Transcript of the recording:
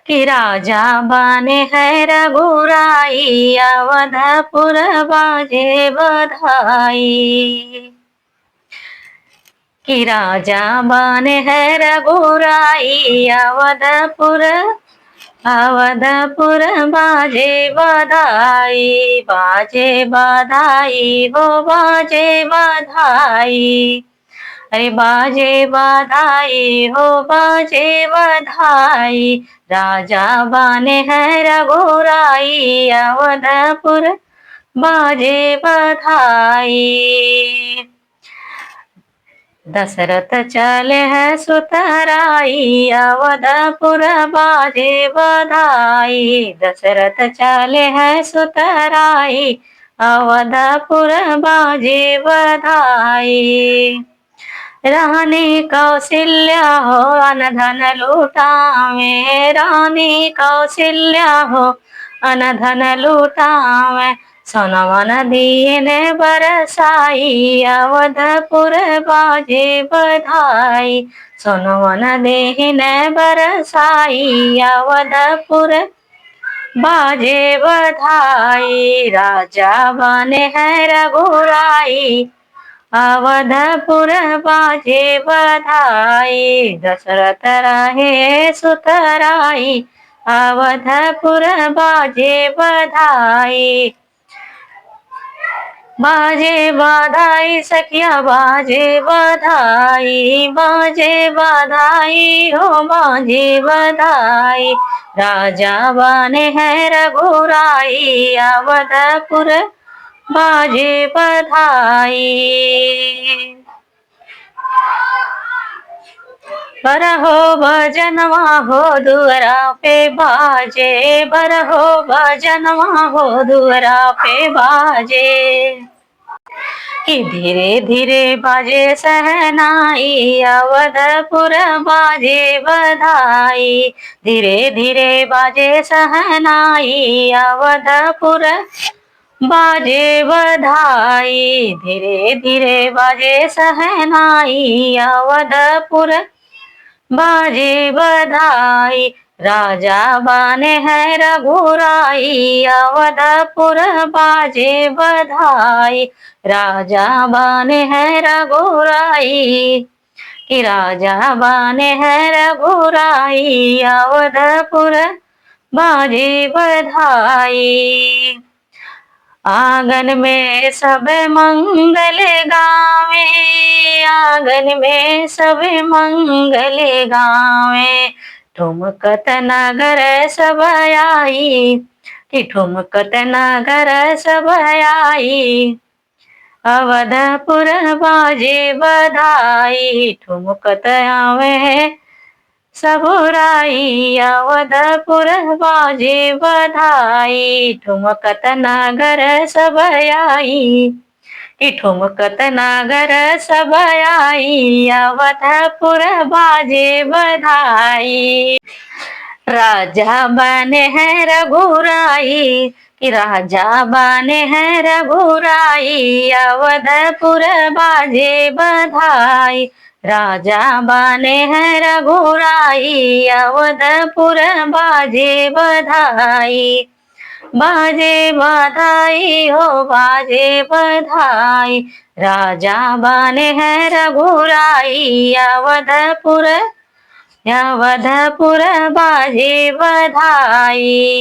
कि राजा बने है रघुराई, अवधपुर बाजे बधाई। कि राजा बने है रघुराई, अवधपुर बाजे बधाई, बाजे बधाई वो बाजे बधाई। अरे बाजे बधाई हो बाजे बधाई, राजा बने है रघुराई, अवधपुर बाजे बधाई। दशरथ चले है सुतराई, अवधपुर बाजे बधाई। दशरथ चले है सुतराई, अवधपुर बाजे बधाई। रानी कौशल्या हो अनधन लूटावे, रानी कौशल्या हो अनधन लूटावे। सोनवन दीन बरसाई, अवधपुर बाजे बधाई। सोनवन दीन बरसाई, अवधपुर बाजे बधाई। राजा बने है रघुराई, अवधपुर बाजे बधाई। दशरथ रहे सुतराई, अवधपुर बाजे बधाई। बाजे बधाई सखिया बाजे बधाई, बाजे बधाई हो बाजे बधाई। राजा बने है रघुराई, अवधपुर बाजे बधाई। बरहो भजनवा हो दुअरा पे बाजे, बरहो भजनवा हो दुअरा पे बाजे। कि धीरे धीरे बाजे सहनाई, अवधपुर बाजे बधाई। धीरे धीरे बाजे सहनाई, अवधपुर बाजे बधाई। धीरे धीरे बाजे सहनाई, अवधपुर बाजे बधाई। राजा बने है रघुराई, अवधपुर बाजे बधाई। राजा बने है रघुराई, कि राजा बने है रघुराई, अवधपुर बाजे बधाई। आंगन में सब मंगल गावे, आंगन में सब मंगल गावे। ठुमकत नगर सब आई, कि ठुमकत नगर सब आई। अवधपुर बाजे बधाई, ठुमकत आवे सबुराई। अवधपुर बाजे बधाई, ठुमकत नगर सब आई। कि ठुमकत नगर सब आई, अवधपुर बाजे बधाई। राजा बने है रघुराई, कि राजा बने है रघुराई, अवधपुर बाजे बधाई। राजा बने है रघुराई, अवधपुर बाजे बधाई। बाजे बधाई हो बाजे बधाई, राजा बने है रघुराई, अवधपुर अवधपुर बाजे बधाई।